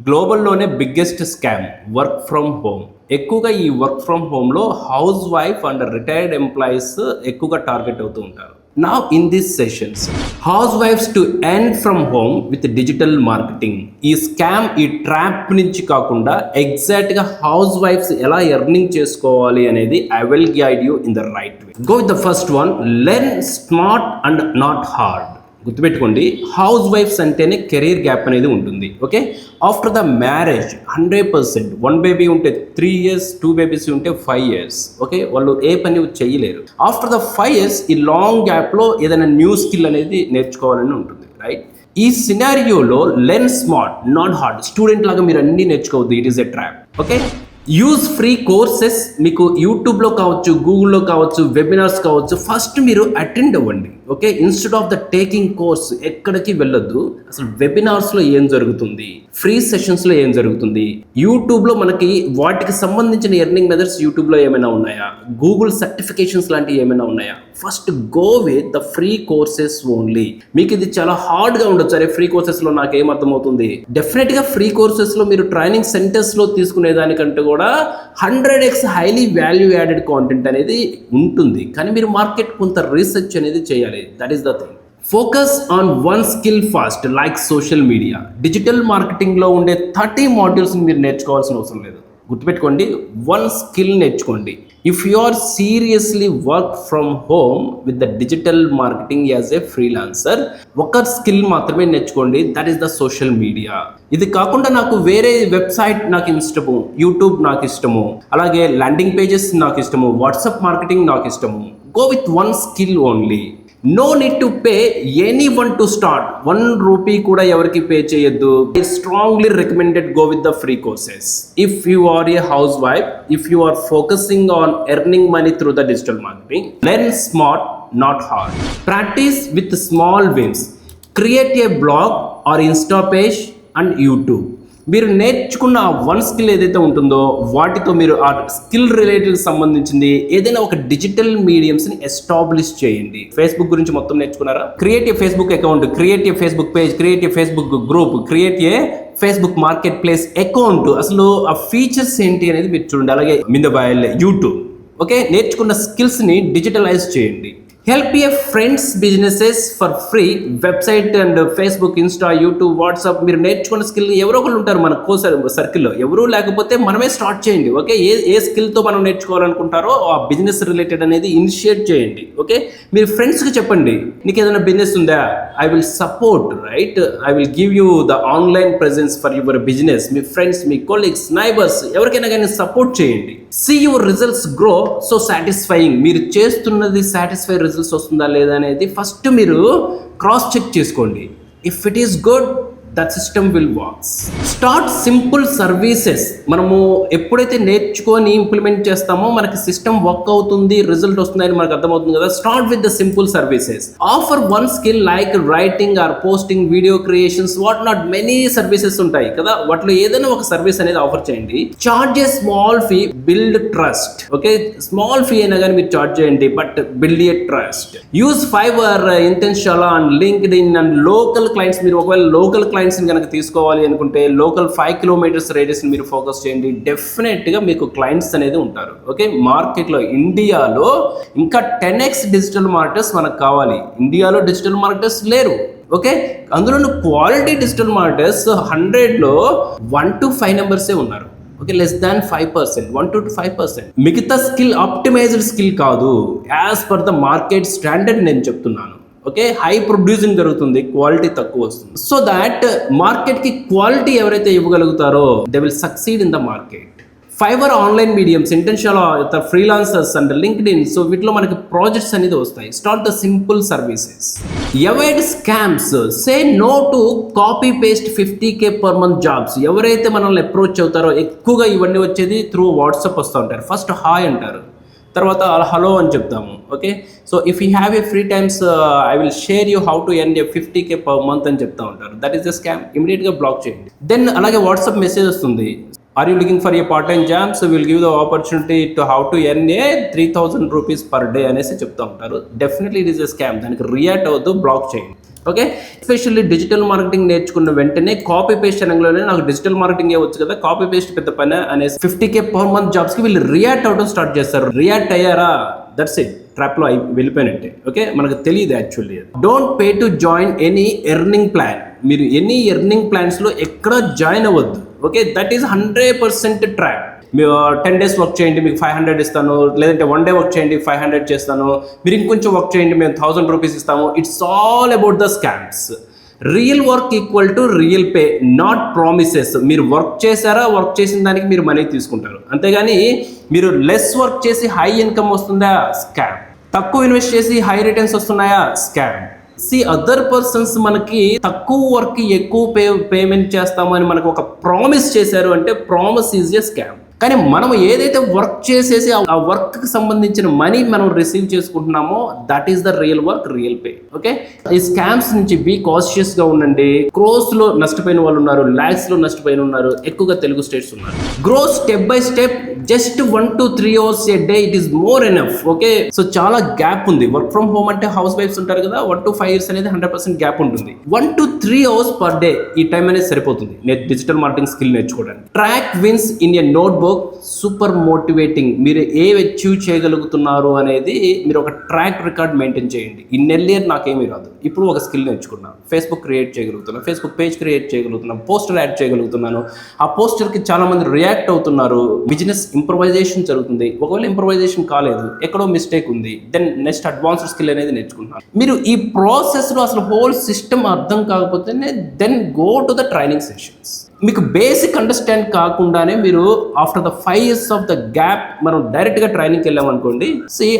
గ్లోబల్లోనే biggest scam work from home. ఎక్కువగా ఈ work from హోమ్లో house wife and retired employees ఎక్కువగా టార్గెట్ అవుతూ ఉంటారు. Now in these sessions, housewives to earn from home with digital marketing. ఈ scam, ఈ trap నుంచి కాకుండా ఎగ్జాక్ట్గా హౌస్ వైఫ్స్ ఎలా ఎర్నింగ్ చేసుకోవాలి అనేది I will guide you in the right way. Go with the first one, learn smart and not hard. గుర్తుపెట్టుకోండి, house wives అంటేనే కెరీర్ గ్యాప్ అనేది ఉంటుంది. Okay, after the marriage 100% 1 baby ఉంటే 3 years, 2 babies ఉంటే 5 years. Okay, వాళ్ళు ఏ పని చేయలేరు. ఆఫ్టర్ ద 5 years ఈ లాంగ్ గ్యాప్లో ఏదైనా న్యూ స్కిల్ అనేది నేర్చుకోవాలని ఉంటుంది, రైట్? ఈ సినారియోలో learn smart not hard. Student లాగా మీరు అన్నీ నేర్చుకోవద్దు, it is a trap. Okay, use free courses. మీకు యూట్యూబ్లో కావచ్చు, గూగుల్లో కావచ్చు, వెబినార్స్ కావచ్చు, ఫస్ట్ మీరు అటెండ్ అవ్వండి. Okay, instead of the taking course ఎక్కడికి వెళ్ళొద్దు. అసలు వెబినార్స్లో ఏం జరుగుతుంది, ఫ్రీ సెషన్స్లో ఏం జరుగుతుంది, యూట్యూబ్లో మనకి వాటికి సంబంధించిన ఎర్నింగ్ మెథడ్స్ యూట్యూబ్లో ఏమైనా ఉన్నాయా, గూగుల్ సర్టిఫికేషన్స్ లాంటివి ఏమైనా ఉన్నాయా, first go with the free courses only. మీకు ఇది చాలా హార్డ్గా ఉండొచ్చు, అరే ఫ్రీ కోర్సెస్లో నాకు ఏం అర్థమవుతుంది. డెఫినెట్గా ఫ్రీ కోర్సెస్లో మీరు ట్రైనింగ్ సెంటర్స్లో తీసుకునే దానికంటే కూడా 100x highly value added content అనేది ఉంటుంది. కానీ మీరు మార్కెట్ కొంత రీసెర్చ్ అనేది చేయాలి. That is the thing. Focus on one skill fast, like social media. Digital మార్కెటింగ్లో ఉండే 30 మాడ్యూల్స్ని మీరు నేర్చుకోవాల్సిన అవసరం లేదు. గుర్తుపెట్టుకోండి, వన్ స్కిల్ నేర్చుకోండి. If you are seriously work from home with the digital marketing as a freelancer, ఒక స్కిల్ మాత్రమే నేర్చుకోండి, that is the social media. ఇది కాకుండా నాకు వేరే వెబ్సైట్ నాకు ఇష్టము, యూట్యూబ్ నాకు ఇష్టము, అలాగే ల్యాండింగ్ పేజెస్ నాకు ఇష్టము, వాట్సాప్ మార్కెటింగ్ నాకు ఇష్టము. Go with one skill only. No need to pay anyone to start. 1 rupee కూడా ఎవరికి పే చేయొద్దు. I strongly recommended go with the free courses. If you are a housewife, if you are focusing on earning money through the digital marketing, learn smart not hard. Practice with small wins. Create a blog or insta page and YouTube. మీరు నేర్చుకున్న ఆ one skill ఏదైతే ఉంటుందో వాటితో మీరు ఆ skill related సంబంధించింది ఏదైనా ఒక డిజిటల్ మీడియంస్ని ఎస్టాబ్లిష్ చేయండి. ఫేస్బుక్ గురించి మొత్తం నేర్చుకున్నారా? Create a Facebook account, create a Facebook page, create a Facebook group, create a Facebook market place account. అసలు ఆ ఫీచర్స్ ఏంటి అనేది మీరు చూడండి. అలాగే మిందబాయల్ యూట్యూబ్. ఓకే, నేర్చుకున్న స్కిల్స్ని డిజిటలైజ్ చేయండి. Help A friends businesses for free. Website and Facebook, Insta, YouTube, WhatsApp. మీరు నేర్చుకున్న స్కిల్ ఎవరో ఒకరు ఉంటారు మన సర్కిల్లో. ఎవరు లేకపోతే మనమే స్టార్ట్ చేయండి. ఓకే, ఏ స్కిల్తో మనం నేర్చుకోవాలనుకుంటారో ఆ బిజినెస్ రిలేటెడ్ అనేది ఇనిషియేట్ చేయండి. ఓకే, మీరు ఫ్రెండ్స్కి చెప్పండి, నీకు ఏదైనా బిజినెస్ ఉందా, I will support, right? I will give you the online presence for your business. Me friends, me colleagues, neighbours ఎవరికైనా కానీ సపోర్ట్ చేయండి. See your results grow so satisfying. మీరు చేస్తున్నది సాటిస్ఫై రిజల్ట్స్ వస్తుందా లేదా అనేది ఫస్ట్ మీరు క్రాస్ చెక్ చేసుకోండి. If it is good, that system will works. Start simple services. మనము ఎప్పుడైతే నేర్చుకొని ఇంప్లిమెంట్ చేస్తామో మనకి సిస్టమ్ వర్క్ అవుతుంది, రిజల్ట్ వస్తుందని మనకు అర్థమవుతుంది కదా. Start with the simple services. Offer one skill like writing or posting, video creations, what not, many services ఉంటాయి కదా. వాటిలో ఏదైనా ఒక సర్వీస్ అనేది ఆఫర్ చేయండి. Charge a small fee, build trust. Okay, small fee అయినా కానీ మీరు చార్జ్ చేయండి, but build a trust. Use Fiverr, Internshala and LinkedIn and local clients. మీరు ఒకవేళ లోకల్ క్లయింట్స్ కనుక తీసుకోవాలి అనుకుంటే లోకల్ 5 kilometers రేడియస్ మీరు ఫోకస్ చేయండి. డెఫినెట్గా మీకు క్లయింట్స్ అనేది ఉంటారు. ఓకే, మార్కెట్లో ఇండియాలో ఇంకా 10x డిజిటల్ మార్కెటర్స్ మనకు కావాలి. ఇండియాలో డిజిటల్ మార్కెటర్స్ లేరు. ఓకే, అందులో క్వాలిటీ డిజిటల్ మార్కెటర్స్ 100లో 1 to 5 నెంబర్సే ఉన్నారు. Okay, less than 5%, 1 to 5%. మిగతా స్కిల్ ఆప్టిమైజ్డ్ స్కిల్ కాదు, as per the market standard నేను చెప్తున్నాను. ఓకే, హై ప్రొడ్యూసింగ్ జరుగుతుంది, క్వాలిటీ తక్కువ వస్తుంది. సో దాట్ మార్కెట్కి క్వాలిటీ ఎవరైతే ఇవ్వగలుగుతారో they will succeed in the market. Fiverr online mediums, Internshala, freelancers and LinkedIn. So వీటిలో మనకి ప్రాజెక్ట్స్ అనేది వస్తాయి. Start the simple services. Avoid scams. Say no to copy paste 50K per month jobs. ఎవరైతే మనల్ని approach అవుతారో ఎక్కువగా ఇవన్నీ వచ్చేది త్రూ వాట్సాప్ వస్తూ ఉంటారు. ఫస్ట్ హాయ్ అంటారు, తర్వాత హలో అని చెప్తాము. Okay, so if you have a free times I will share you how to earn a 50K per month అని చెప్తా ఉంటారు. That is the scam. ఇమీడియట్గా బ్లాక్ చేయండి. దెన్ అలాగే వాట్సాప్ మెసేజ్ వస్తుంది, or you looking for a part time job, so will give the opportunity to how to earn a 3000 rupees per day అనేసి చెప్తా ఉంటారు. Definitely it is a scam. దానికి react అవ్వద్దు, black చేయండి. Okay, especially digital marketing నేర్చుకున్న వెంటనే copy paste రంగంలోనే నాకు డిజిటల్ మార్కెటింగ్ వచ్చు కదా, కాపీ పేస్ట్ పెద్ద పని అనేసి 50K పర్ మంత్ జాబ్స్ కి వీళ్ళు రియాక్ట్ అవడం స్టార్ట్ చేస్తారు. రియాక్ట్ అయ్యారా, దట్స్ ఇట్, ట్రాప్ లో వెళ్ళిపోయినట్టే. ఓకే, మనకు తెలియదు actually. Don't pay to join any earning plan. మీరు ఎనీ ఎర్నింగ్ ప్లాన్స్ లో ఎక్కడ జాయిన్ అవ్వద్దు. Okay, that is 100% trap. మీరు 10 days వర్క్ చేయండి, మీకు 500 ఇస్తాను, లేదంటే 1 day వర్క్ చేయండి 500 చేస్తాను, మీరు ఇంకొంచెం వర్క్ చేయండి మేము 1000 రూపీస్ ఇస్తాము. It's all about the scams. Real work equal to real pay, not promises. మీరు వర్క్ చేశారా, వర్క్ చేసిన దానికి మీరు మనీ తీసుకుంటారు, అంతేగాని మీరు లెస్ వర్క్ చేసి హై ఇన్కమ్ వస్తుందా, స్కామ్. తక్కువ ఇన్వెస్ట్ చేసి హై రిటర్న్స్ వస్తున్నాయా, స్కామ్. అదర్ పర్సన్స్ మనకి తక్కువ వర్క్ ఎక్కువ పేమెంట్ చేస్తాము అని మనకు ఒక ప్రామిస్ చేశారు అంటే ప్రామిస్ ఈజ్ ఎ స్కామ్. కానీ మనం ఏదైతే వర్క్ చేసేసి ఆ వర్క్ కి సంబంధించిన మనీ మనం రిసీవ్ చేసుకుంటున్నామో that is the real work, real pay. Okay, ఈ స్కామ్స్ నుంచి బీ కాషియస్ గా ఉండండి. క్రోస్ లో నష్టపోయిన వాళ్ళు ఉన్నారు, లాక్స్ లో నష్టపోయిన ఉన్నారు, ఎక్కువగా తెలుగు స్టేట్స్ ఉన్నారు. Grow step by step, just 1 to 3 hours A day, it is more enough. Okay, so చాలా గ్యాప్ ఉంది. వర్క్ ఫ్రమ్ హోమ్ అంటే హౌస్ వైఫ్స్ ఉంటారు కదా, 1 to 5 years అనేది 100% గ్యాప్ ఉంటుంది. 1 to 3 hours పర్ డే ఈ టైం అనేది సరిపోతుంది డిజిటల్ మార్కెటింగ్ స్కిల్ నేర్చుకోవడానికి. Track wins in a notebook, super motivating. మీరు అచీవ్ చేయగలుగుతున్నారు అనేది మీరు ఒక ట్రాక్ రికార్డ్ మెయింటైన్ చేయండి. ఇన్నెల్లియర్ నాకేమీ రాదు, ఇప్పుడు ఒక స్కిల్ నేర్చుకున్నాను, ఫేస్బుక్ క్రియేట్ చేయగలుగుతున్నాను, ఫేస్బుక్ పేజ్ క్రియేట్ చేయగలుగుతున్నాను, పోస్టర్ యాడ్ చేయగలుగుతున్నాను, ఆ పోస్టర్కి చాలా మంది రియాక్ట్ అవుతున్నారు, బిజినెస్ ఇంప్రవైజేషన్ జరుగుతుంది. ఒకవేళ ఇంప్రవైజేషన్ కాలేదు, ఎక్కడో మిస్టేక్ ఉంది, దెన్ నెక్స్ట్ అడ్వాన్స్డ్ స్కిల్ అనేది నేర్చుకుంటున్నాను. మీరు ఈ ప్రాసెస్లో అసలు హోల్ సిస్టమ్ అర్థం కాకపోతేనే then go to the training sessions. మీకు బేసిక్ అండర్స్టాండ్ కాకుండానే మీరు after the 5 years of the gap మనం డైరెక్ట్గా ట్రైనింగ్కి వెళ్ళామనుకోండి,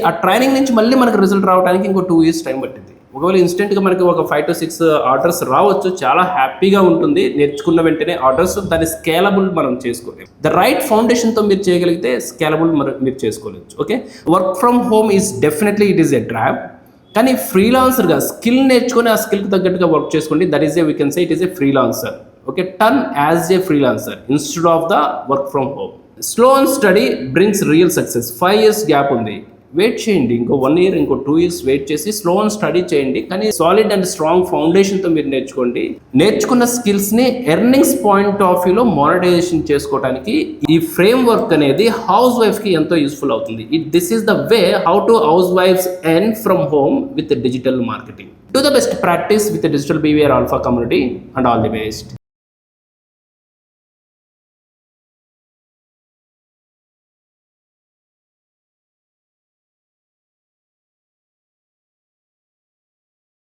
ఆ ట్రైనింగ్ నుంచి మళ్ళీ మనకు రిజల్ట్ రావడానికి ఇంకో 2 years టైం పట్టింది. ఒకవేళ ఇన్స్టెంట్గా మనకి ఒక 5 to 6 ఆర్డర్స్ రావచ్చు, చాలా హ్యాపీగా ఉంటుంది. నేర్చుకున్న వెంటనే ఆర్డర్స్, దాన్ని స్కేలబుల్ మనం చేసుకోలేము. ద రైట్ ఫౌండేషన్తో మీరు చేయగలిగితే స్కేలబుల్ మీరు చేసుకోవచ్చు. Okay, work from home is definitely it is a trap. కానీ ఫ్రీలాన్సర్గా స్కిల్ నేర్చుకొని ఆ స్కిల్కి తగ్గట్టుగా వర్క్ చేసుకోండి. That is we can say it is a freelancer. Okay, turn as a freelancer instead of the work from home. Slow and study brings real success. 5 years gap ఉంది, wait చేయండి, ఇంకో 1 year, ఇంకో 2 years wait చేసి slow and study చేయండి. కానీ solid and strong ఫౌండేషన్తో మీరు నేర్చుకోండి. నేర్చుకున్న స్కిల్స్ని ఎర్నింగ్స్ పాయింట్ ఆఫ్ వ్యూలో మానిటైజేషన్ చేసుకోవడానికి ఈ ఫ్రేమ్ వర్క్ అనేది హౌస్ వైఫ్కి ఎంతో యూస్ఫుల్ అవుతుంది. This is the way how to హౌస్ వైఫ్స్ earn from home with digital marketing. Do the best practice with the Digital BVR Alpha community, and all the best.